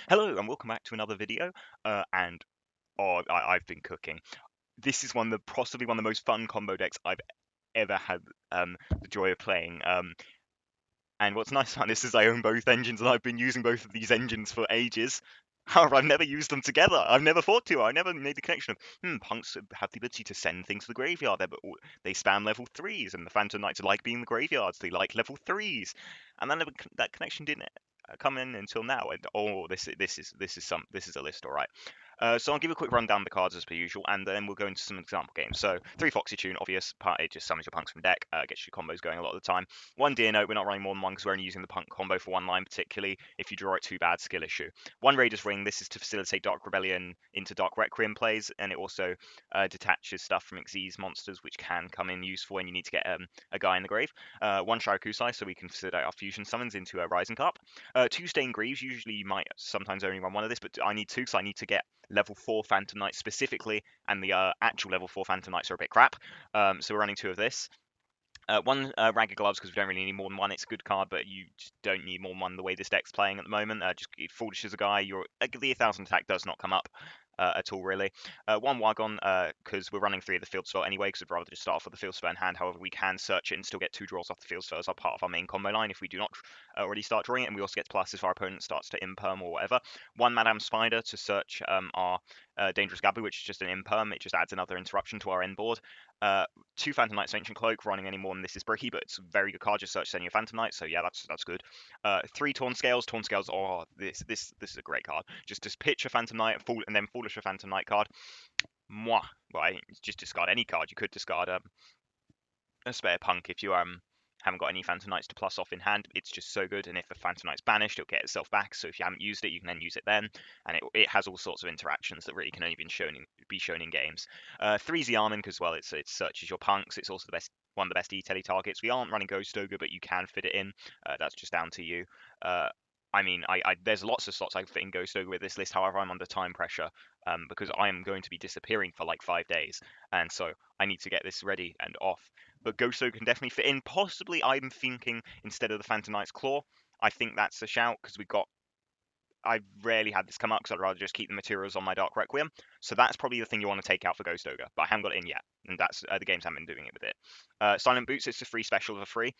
Hello and welcome back to another video. And oh, I've been cooking. This is possibly one of the most fun combo decks I've ever had the joy of playing. And what's nice about this is I own both engines, and I've been using both of these engines for ages. However, I've never used them together. I've never thought to. I never made the connection of, punks have the ability to send things to the graveyard. They spam level threes, and the Phantom Knights like being in the graveyards. They like level threes, and then that connection didn't come in until now. And oh, this is a list, all right. So I'll give you a quick rundown of the cards as per usual, and then we'll go into some example games. So 3 Foxy Tune, obvious part, it just summons your punks from deck, gets your combos going a lot of the time. 1 Deer Note, we're not running more than one because we're only using the punk combo for one line, particularly if you draw it too bad, skill issue. 1 Raider's Ring, this is to facilitate Dark Rebellion into Dark Requiem plays, and it also detaches stuff from Xyz monsters, which can come in useful when you need to get a guy in the grave. 1 Shirakusai, so we can facilitate our fusion summons into a Rising Cup. 2 Stained Greaves, usually you might sometimes only run one of this, but I need 2 because I need to get level 4 Phantom Knights specifically, and the actual level 4 Phantom Knights are a bit crap. So we're running 2 of this. 1 Ragged Gloves because we don't really need more than one. It's a good card, but you just don't need more than one the way this deck's playing at the moment. Just Foolish as a guy. The 1,000 attack does not come up at all, really. 1 Wagon because we're running 3 of the field spell anyway, because we'd rather just start off with the field spell in hand. However, we can search it and still get 2 draws off the field spell as our part of our main combo line if we do not already start drawing it, and we also get plus if our opponent starts to imperm or whatever. 1 Madame Spider to search our Dangerous Gabu, which is just an imperm. It just adds another interruption to our end board. 2 Phantom Knights Ancient Cloak, running any more than this is bricky, but it's a very good card. Just search sending your Phantom Knight, so yeah, that's good. 3 Torn Scales. Torn Scales, oh, this is a great card. Just pitch a Phantom Knight, and then Foolish a Phantom Knight card. Mwah. Well, just discard any card. You could discard a spare punk if you haven't got any Phantom Knights to plus off in hand. It's just so good, and if the Phantom Knight's banished, it'll get itself back. So if you haven't used it, you can then use it then, and it has all sorts of interactions that really can only be shown in games. 3 Xiamen because well, it searches your punks. It's also one of the best E-Telly targets. We aren't running Ghost Ogre, but you can fit it in. That's just down to you. I mean, there's lots of slots I can fit in Ghost Ogre with this list. However, I'm under time pressure because I am going to be disappearing for like 5 days, and so I need to get this ready and off. But Ghost Ogre can definitely fit in. Possibly, I'm thinking instead of the Phantom Knight's Claw. I think that's a shout because I've rarely had this come up because I'd rather just keep the materials on my Dark Requiem. So that's probably the thing you want to take out for Ghost Ogre, but I haven't got it in yet, and that's the games haven't been doing it with it. Silent Boots, it's a free special for free,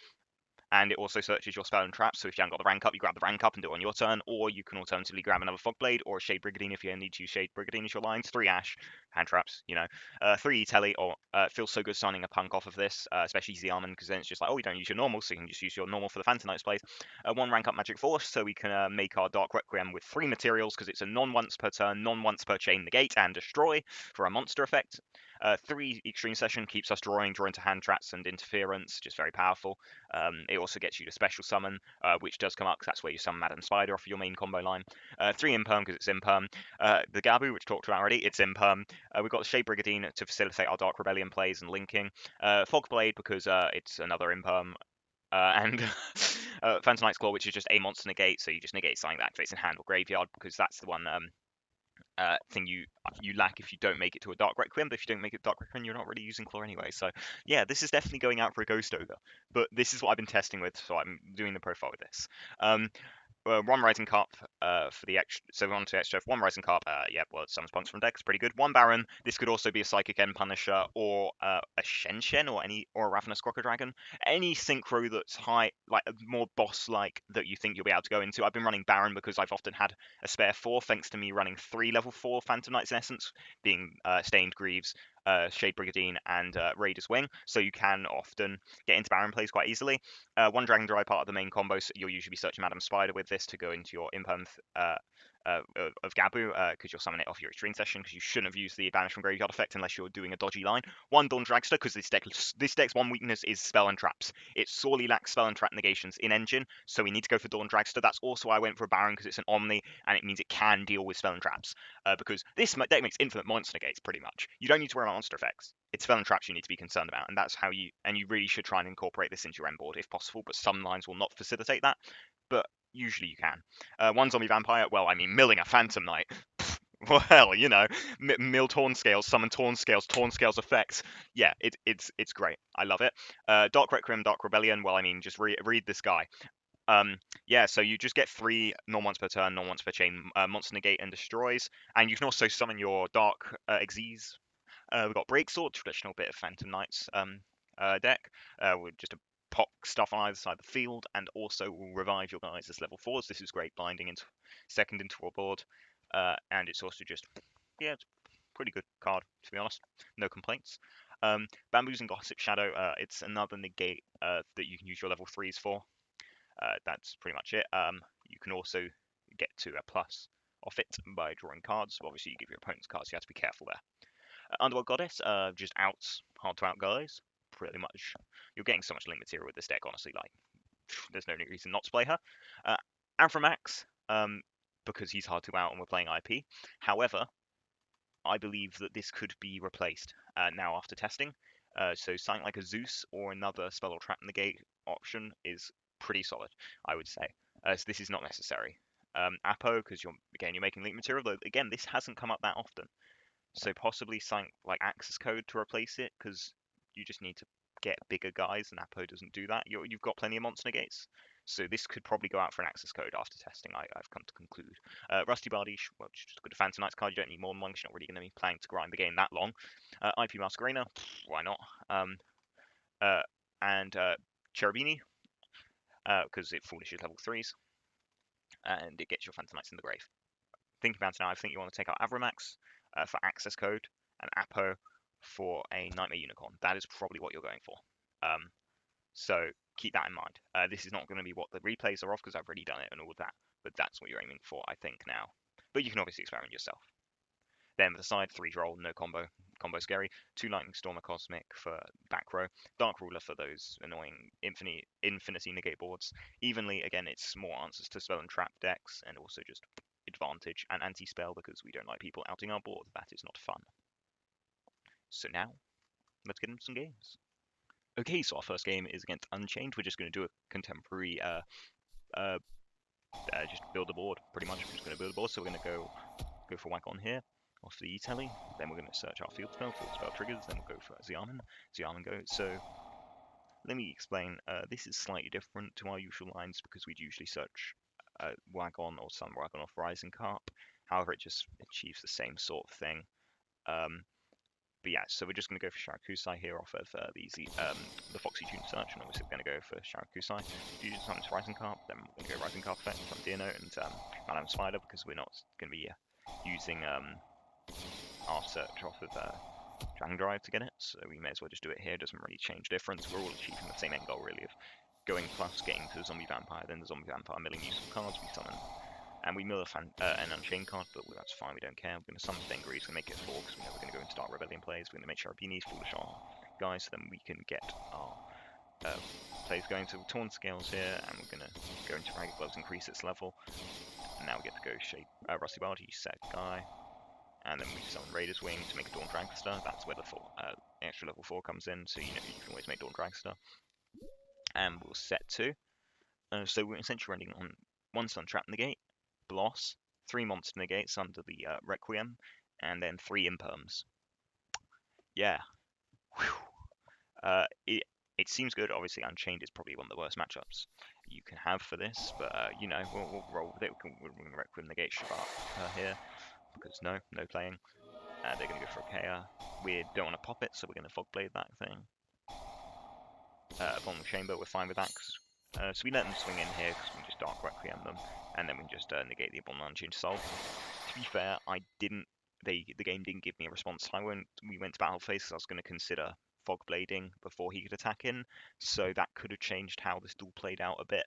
and it also searches your spell and traps. So if you haven't got the rank up, you grab the rank up and do it on your turn, or you can alternatively grab another Fogblade or a Shade Brigadine if you need to use Shade Brigadine as your lines. 3 Ash, hand traps, 3 Telly, or feels so good signing a punk off of this, especially Xiamen, because then it's just like, oh, you don't use your normal, so you can just use your normal for the Phantom Knights plays. 1 rank up Magic Force, so we can make our Dark Requiem with 3 materials, because it's a non-once per turn, non-once per chain negate and destroy for a monster effect. 3 Extreme Session keeps us drawing to hand traps and interference, just very powerful. It also gets you to special summon, which does come up because that's where you summon Madam Spider off your main combo line. 3 Imperm because it's Imperm. The Gabu, which talked about already, it's Imperm. We've got the Shade Brigadine to facilitate our Dark Rebellion plays and linking. Fogblade because it's another Imperm. And Phantom Knight's Claw, which is just a monster negate, so you just negate something that activates in hand or graveyard because that's the one thing you lack if you don't make it to a Dark Requiem. But if you don't make it Dark Requiem, you're not really using Claw anyway. So yeah, this is definitely going out for a Ghost Ogre. But this is what I've been testing with, so I'm doing the profile with this. 1 Rising Cup for the extra. So we're on to extra. 1 Rising Cup. Yeah, well, it summons punks from decks, pretty good. 1 Baron. This could also be a Psychic End Punisher or a Shen or a Ravenous Crocodile. Any synchro that's high, like more boss-like that you think you'll be able to go into. I've been running Baron because I've often had a spare 4, thanks to me running 3 level 4 Phantom Knights in essence, being Stained Greaves, Shade Brigadine, and Raider's Wing. So you can often get into Baron plays quite easily. 1 Dragon Dry part of the main combo, so you'll usually be searching Madam Spider with this to go into your Imperm of Gabu, because you'll summon it off your Extreme Session, because you shouldn't have used the Banish from Graveyard effect unless you're doing a dodgy line. 1 Dawn Dragster, because this deck's one weakness is spell and traps. It sorely lacks spell and trap negations in Engine, so we need to go for Dawn Dragster. That's also why I went for a Baron, because it's an Omni, and it means it can deal with spell and traps, because this deck makes infinite monster negates, pretty much. You don't need to worry about monster effects. It's spell and traps you need to be concerned about, and that's how you really should try and incorporate this into your end board if possible, but some lines will not facilitate that. But usually you can. 1 Zombie Vampire, well, I mean, milling a Phantom Knight. Well, mill Torn Scales, summon Torn Scales effects. Yeah, it's great. I love it. Dark Requiem, Dark Rebellion, well, I mean, just read this guy. Yeah, so you just get 3 non-once per turn, non-once per chain, monster negate and destroys, and you can also summon your dark Xyz. We've got Breaksword, traditional bit of Phantom Knights deck, with just a pop stuff on either side of the field, and also will revive your guys as level 4s. This is great binding into second into a board, and it's also just, yeah, it's a pretty good card, to be honest. No complaints. Bamboos and Gossip Shadow, it's another negate that you can use your level 3s for. That's pretty much it. You can also get to a plus off it by drawing cards. Obviously, you give your opponent's cards, so you have to be careful there. Underworld Goddess, just outs, hard to out guys. Pretty much, you're getting so much link material with this deck. Honestly, like, there's no reason not to play her. Avramax, because he's hard to out and we're playing IP. However, I believe that this could be replaced now after testing. So something like a Zeus or another spell or trap negate option is pretty solid, I would say. So this is not necessary. Apo, because you're making link material, though again this hasn't come up that often. So possibly something like Access Code to replace it, because you just need to get bigger guys, and Apo doesn't do that. You've got plenty of monster negates, so this could probably go out for an Access Code after testing. I've come to conclude. Rusty Bardi, well, just a good Phantom Knights card. You don't need more than one. 'Cause you're not really going to be planning to grind the game that long. IP Masquerena, why not? And Cherubini, because it foolishes level 3s, and it gets your Phantom Knights in the grave. Thinking about it now, I think you want to take out Avramax for Access Code and Apo for a Nightmare Unicorn. That is probably what you're going for. So keep that in mind. This is not going to be what the replays are off because I've already done it and all of that, but that's what you're aiming for, I think, now. But you can obviously experiment yourself. Then for the side, 3 roll, no combo. Combo scary. 2 Lightning Stormer Cosmic for back row. Dark Ruler for those annoying Infinity negate boards. Evenly, again, it's more answers to spell and trap decks, and also just advantage and anti-spell because we don't like people outing our board. That is not fun. So now, let's get into some games. Okay, so our first game is against Unchained. We're just going to do a contemporary, just build a board, pretty much. We're just going to build a board, so we're going to go for Whack on here, off the E-Telly, then we're going to search our field spell triggers, then we'll go for Xiamen go. So let me explain, this is slightly different to our usual lines because we'd usually search Whack on or some Whack on off Rising Carp. However, it just achieves the same sort of thing. But yeah, so we're just going to go for Sharakusai here off of the Foxy June search, and obviously we're going to go for Sharakusai. If you use something to Rising Carp, then we're going to go Rising Carp effect from Deer Note and Madame Spider because we're not going to be using our search off of Dragon Drive to get it, so we may as well just do it here. It doesn't really change difference. We're all achieving the same end goal really of going plus, getting to the Zombie Vampire, then the Zombie Vampire milling useful cards, we summon. And we mill an Unchained card, but that's fine, we don't care. We're going to summon Stengri, so make it 4, because we know we're going to go into Dark Rebellion plays. We're going to make sure our Beanies foolish our guys, so then we can get our plays going to Torn Scales here, and we're going to go into Ragged Gloves, increase its level. And now we get to go shape Rusty Barty, set guy. And then we summon Raider's Wing to make a Dawn Dragster. That's where the extra level 4 comes in, so you know you can always make Dawn Dragster. And we'll set 2. So we're essentially running on 1 Sun Trap Negate, Bloss, 3 Monster Negates under the Requiem, and then 3 Imperms. Yeah. It seems good. Obviously, Unchained is probably one of the worst matchups you can have for this, but you know, we'll roll with it. We'll Requiem Negate Shabbat here, because no playing. They're going to go for a Kea. We don't want to pop it, so we're going to Fogblade that thing. Bottom Chamber, we're fine with that, so we let them swing in here because we can just Dark Requiem them, and then we can just negate the Abominable Unchained Soul. To be fair, the game didn't give me a response time when we went to battle phase, because I was going to consider Fogblading before he could attack in, so that could have changed how this duel played out a bit.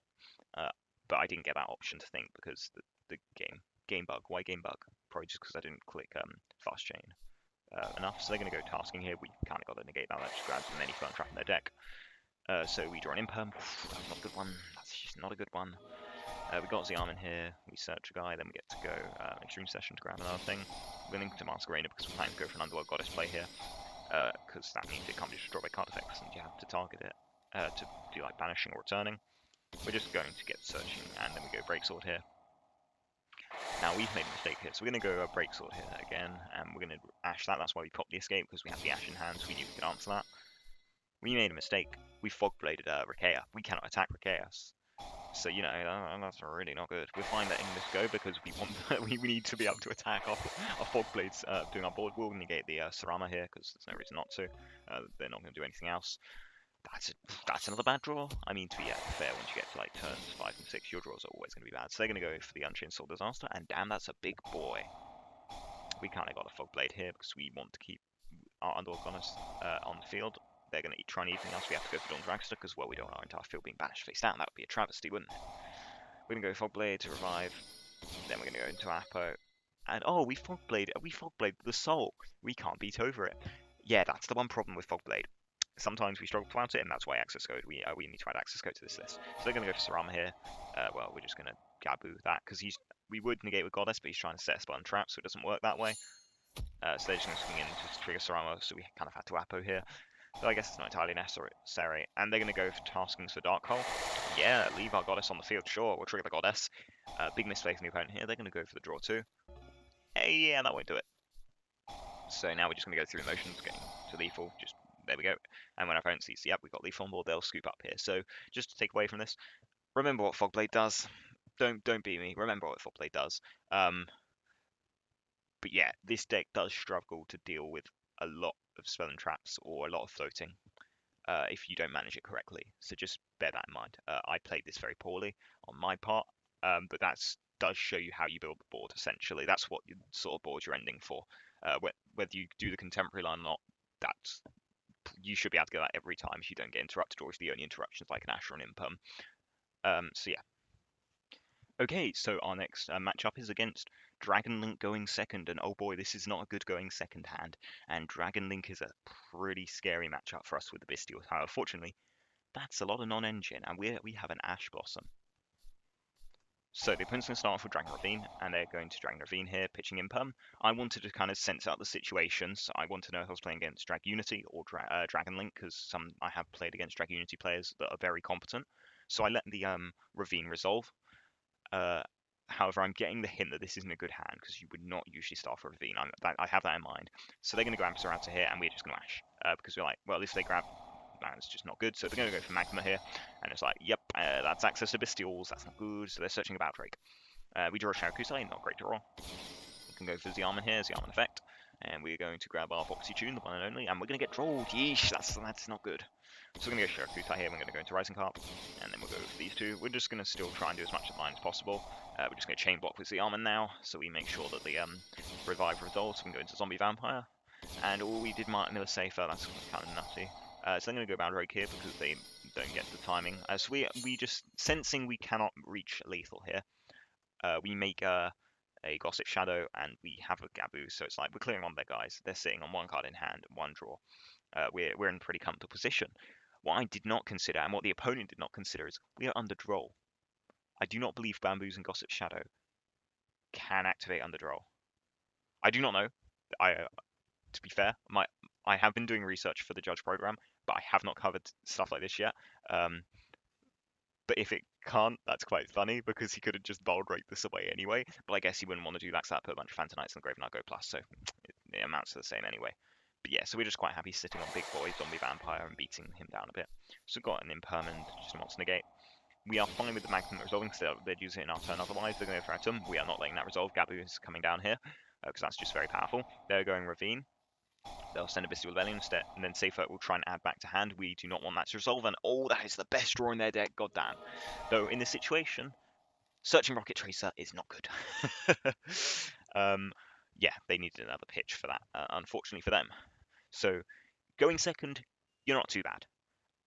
But I didn't get that option to think because the game bug. Why game bug? Probably just because I didn't click Fast Chain enough. So they're going to go Tasking here. We kind of got to negate that. That just grabs them any fern trap in their deck. So we draw an Imperm. That's not a good one. That's just not a good one. We got Xiamen here. We search a guy. Then we get to go Extreme Session to grab another thing. We're going to Masquerena because we're planning to go for an Underworld Goddess play here. Because that means it can't be just draw by card effects and you have to target it to do like banishing or returning. We're just going to get searching, and then we go Breaksword here. Now we've made a mistake here, so we're going to go Breaksword here again, and we're going to Ash that. That's why we popped the escape, because we have the Ash in hand, so we knew we could answer that. We made a mistake. We Fogbladed Rakea. We cannot attack Rakeas. So you know that's really not good. We're fine letting this go because we want we need to be able to attack our fog blades doing our board. We'll negate the Sarama here because there's no reason not to. They're not going to do anything else. That's another bad draw. I mean, to be fair, once you get to like turns 5 and 6, your draws are always going to be bad. So they're going to go for the Unchained Soul Disaster, and damn, that's a big boy. We kind of got a fog blade here because we want to keep our Underworld Goddess on the field. They're going to try and anything else. We have to go for Dawn Dragster because, well, we don't want our entire field being banished face down. That would be a travesty, wouldn't it? We're going to go Fogblade to revive. Then we're going to go into Apo. And, oh, we Fogblade the Soul. We can't beat over it. Yeah, that's the one problem with Fogblade. Sometimes we struggle to out it, and that's why access code. We need to add access code to this list. So they're going to go for Sarama here. Well, we're just going to Gabu that, because we would negate with Goddess, but he's trying to set a spell and trap, so it doesn't work that way. So they're just going to swing in to trigger Sarama, so we kind of had to Apo here. So I guess it's not entirely necessary. And they're going to go for taskings for Dark Hole. Yeah, leave our Goddess on the field, sure, we'll trigger the Goddess. Big mistake from the opponent here, they're going to go for the draw too. Hey, yeah, that won't do it. So now we're just going to go through the motions, getting to lethal, just, there we go. And when our opponent sees, yep, we've got lethal on board, they'll scoop up here. So just to take away from this, remember what Fogblade does. Don't beat me, remember what Fogblade does. But yeah, this deck does struggle to deal with a lot of spell and traps or a lot of floating if you don't manage it correctly. So just bear that in mind. I played this very poorly on my part, but that does show you how you build the board. Essentially, that's what sort of board you're ending for. Whether you do the contemporary line or not, that's you should be able to get that every time if you don't get interrupted, or if the only interruptions like an Asher and Imperm. So yeah. Okay, so our next matchup is against Dragon Link going second, and oh boy, this is not a good going second hand. And Dragon Link is a pretty scary matchup for us with the Bestials. However, fortunately, that's a lot of non-engine, and we have an Ash Blossom. So the opponent's going to start off with Dragon Ravine, and they're going to Dragon Ravine here, pitching Imperm. I wanted to kind of sense out the situation, so I want to know if I was playing against Drag Unity or Dragon Link, because I have played against Drag Unity players that are very competent. So I let the Ravine resolve. However, I'm getting the hint that this isn't a good hand because you would not usually start for a Ravine. I have that in mind. So they're going to go Amsa out to here, and we're just going to Ash because we're like, well, if they grab, it's just not good. So they're going to go for Magma here, and it's like, yep, that's access to Bestials. That's not good. So they're searching about Drake. We draw a Sharakusai, not great draw. We can go for Xiamen here, Xiamen effect, and we're going to grab our Foxy Tune, the one and only, and we're going to get Drolled. Yeesh, that's not good. So we're going to go Shirakutai here, we're going to go into Rising Carp, and then we'll go for these two. We're just going to still try and do as much of mine as possible. We're just going to chain block with the Armor now, so we make sure that the revive resolves. We can go into Zombie Vampire, and we did Miller Safer, that's kind of nutty. So I'm going to go Bound Rogue here because they don't get the timing. So we just, sensing we cannot reach lethal here, we make a Gossip Shadow, and we have a Gabu, so it's like we're clearing one of their guys. They're sitting on one card in hand, one draw. We're in a pretty comfortable position. What I did not consider, and what the opponent did not consider, is we are under draw. I do not believe Bamboos and Gossip Shadow can activate under draw. I do not know. To be fair, I have been doing research for the Judge program, but I have not covered stuff like this yet. But if it can't, that's quite funny because he could have just bold rake this away anyway. But I guess he wouldn't want to do that, so that put a bunch of Phantom Knights in the Grave Knight Go Plus, so it amounts to the same anyway. But yeah, so we're just quite happy sitting on Big Boy, Zombie Vampire, and beating him down a bit. So we've got an Impermanent, just a Monster Negate. We are fine with the Magma resolving, so they'd use it in our turn otherwise. They're going to go for Atom. We are not letting that resolve. Gabu is coming down here, because that's just very powerful. They're going Ravine. They'll send a Bestial Rebellion instead, and then Safer will try and add back to hand. We do not want that to resolve, and oh, that is the best draw in their deck, goddamn. Though in this situation, Searching Rocket Tracer is not good. Yeah, they needed another pitch for that, unfortunately for them. So going second, you're not too bad.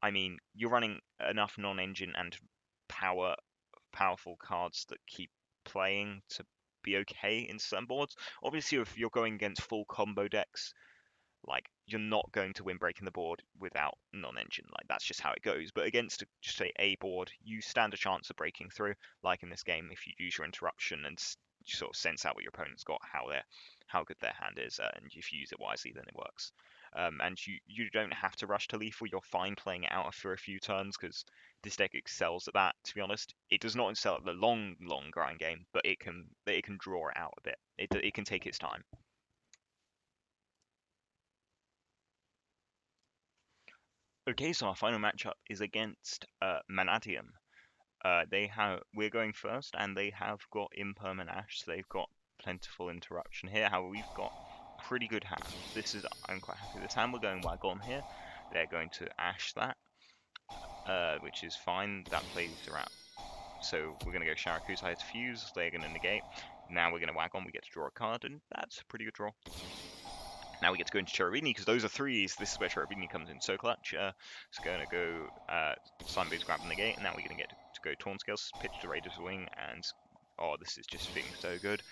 I mean, you're running enough non-engine and powerful cards that keep playing to be okay in some boards. Obviously, if you're going against full combo decks, like you're not going to win breaking the board without non-engine. Like that's just how it goes. But against just say a board, you stand a chance of breaking through. Like in this game, if you use your interruption and sort of sense out what your opponent's got, how good their hand is, and if you use it wisely, then it works. And you don't have to rush to lethal. You're fine playing it out for a few turns because this deck excels at that. To be honest, it does not excel at the long grind game, but it can draw it out a bit. It can take its time. Okay, so our final matchup is against Manatium. we're going first, and they have got Imperm and Ash, so they've got plentiful interruption here. However, we've got pretty good hands. I'm quite happy with this hand. We're going Wagon here. They're going to Ash that, which is fine. That plays around. So we're going to go Sharaku's Fuse. They're going to negate. Now we're going to Wagon. We get to draw a card, and that's a pretty good draw. Now we get to go into Cherubini, because those are threes. This is where Cherubini comes in so clutch. It's going to go Sunbeam's grabbing the gate, and now we're going to get to go Torn Scales, pitch to Raider's Wing, and oh, this is just feeling so good.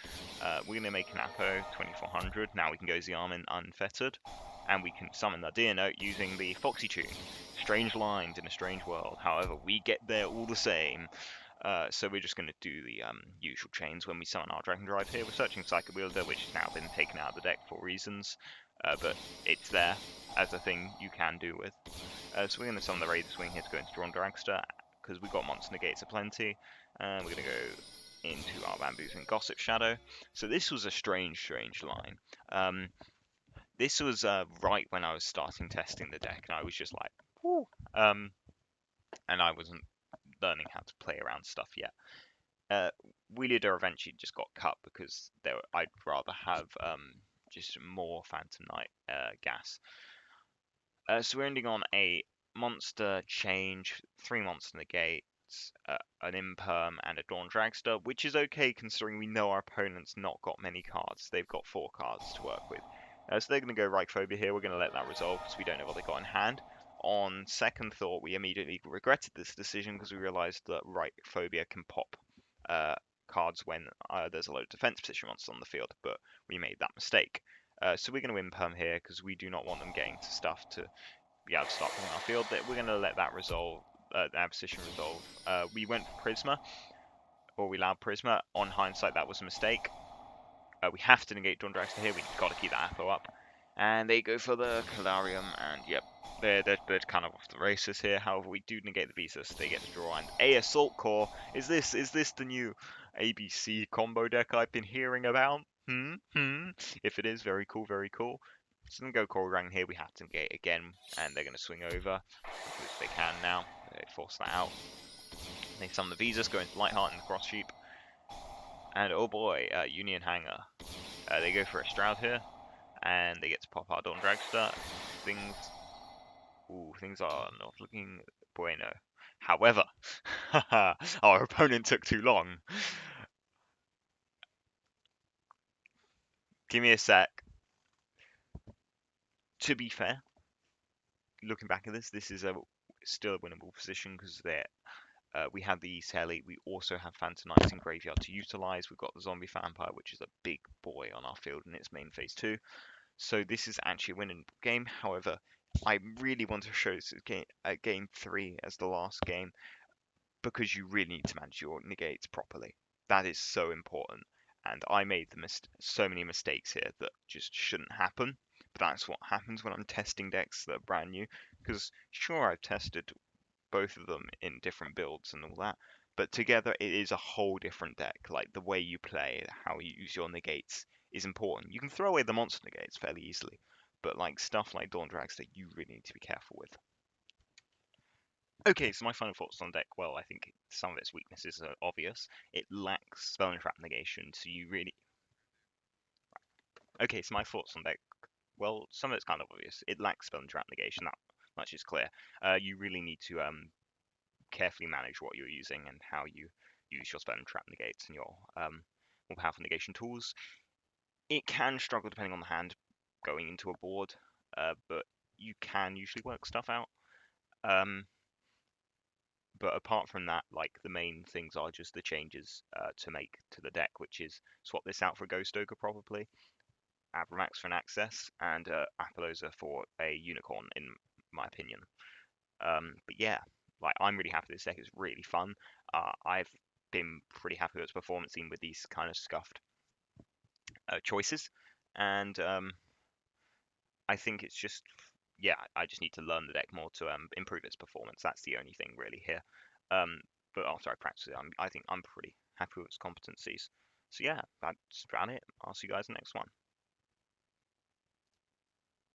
We're going to make an Apo 2400. Now we can go Xiamen Unfettered, and we can summon the Deer Note using the Foxy Tune. Strange lines in a strange world. However, we get there all the same. So we're just going to do the usual chains when we summon our Dragon Drive here. We're searching Psychic Wielder, which has now been taken out of the deck for reasons, but it's there as a thing you can do with. So we're going to summon the Raider's Wing here to go into Drawn Dragster, because we've got Monster Negates aplenty, and we're going to go into our Bamboozling Gossip Shadow. So this was a strange line. This was right when I was starting testing the deck, and I was just like, whoo. And I wasn't learning how to play around stuff yet. Wheelier eventually just got cut because I'd rather have just more Phantom Knight gas. So we're ending on a monster change, 3 monster negates, an Imperm, and a Dawn Dragster, which is okay considering we know our opponent's not got many cards. They've got 4 cards to work with. So they're going to go Reichphobia here. We're going to let that resolve because we don't know what they got in hand. On second thought, we immediately regretted this decision because we realized that Reichphobia can pop cards when there's a low defense position monster on the field, but we made that mistake. So we're going to Imperm here because we do not want them getting to stuff to be able to start playing our field. We're going to let that resolve, that position resolve. We went for Prisma, or we allowed Prisma. On hindsight, that was a mistake. We have to negate Dawn Dragster here. We've got to keep that Apo up. And they go for the Calarium, and yep, they're kind of off the races here. However, we do negate the Visas. They get to draw, and a Assault Core. Is this the new ABC combo deck I've been hearing about? If it is, very cool, very cool. So I'm going to go Kororang here. We have to negate again, and they're going to swing over, which they can now. They force that out. They summon the Visas, go into Lightheart and Cross Sheep. And oh boy, Union Hanger. They go for a Stroud here, and they get to pop our Dawn Dragster. Things are not looking bueno. However, our opponent took too long. Give me a sec. To be fair, looking back at this is still a winnable position because we have the East Elite. We also have Phantom Knights in Graveyard to utilize. We've got the Zombie Vampire, which is a big boy on our field in its main phase 2. So this is actually a winnable game. However, I really want to show this game 3 as the last game because you really need to manage your negates properly. That is so important. And I made so many mistakes here that just shouldn't happen. But that's what happens when I'm testing decks that are brand new. Because sure, I've tested both of them in different builds and all that, but together it is a whole different deck. Like the way you play, how you use your negates is important. You can throw away the monster negates fairly easily, but like stuff like Dawn Dragster, you really need to be careful with. Okay, so my final thoughts on deck. Well, I think some of its weaknesses are obvious. It lacks spell and trap negation, so you really. Okay, so my thoughts on deck. Well, some of it's kind of obvious. It lacks spell and trap negation. That much is clear. You really need to carefully manage what you're using and how you use your spell and trap negates and your more powerful negation tools. It can struggle depending on the hand going into a board, but you can usually work stuff out. But apart from that, like the main things are just the changes to make to the deck, which is swap this out for a Ghost Ogre probably, Abramax for an Access, and Apollosa for a Unicorn, in my opinion. But yeah, like I'm really happy this deck is really fun. I've been pretty happy with its performance even with these kind of scuffed choices, and I think it's just I just need to learn the deck more to improve its performance. That's the only thing really here. But after I practice it, I think I'm pretty happy with its competencies. So yeah, that's about it. I'll see you guys in the next one.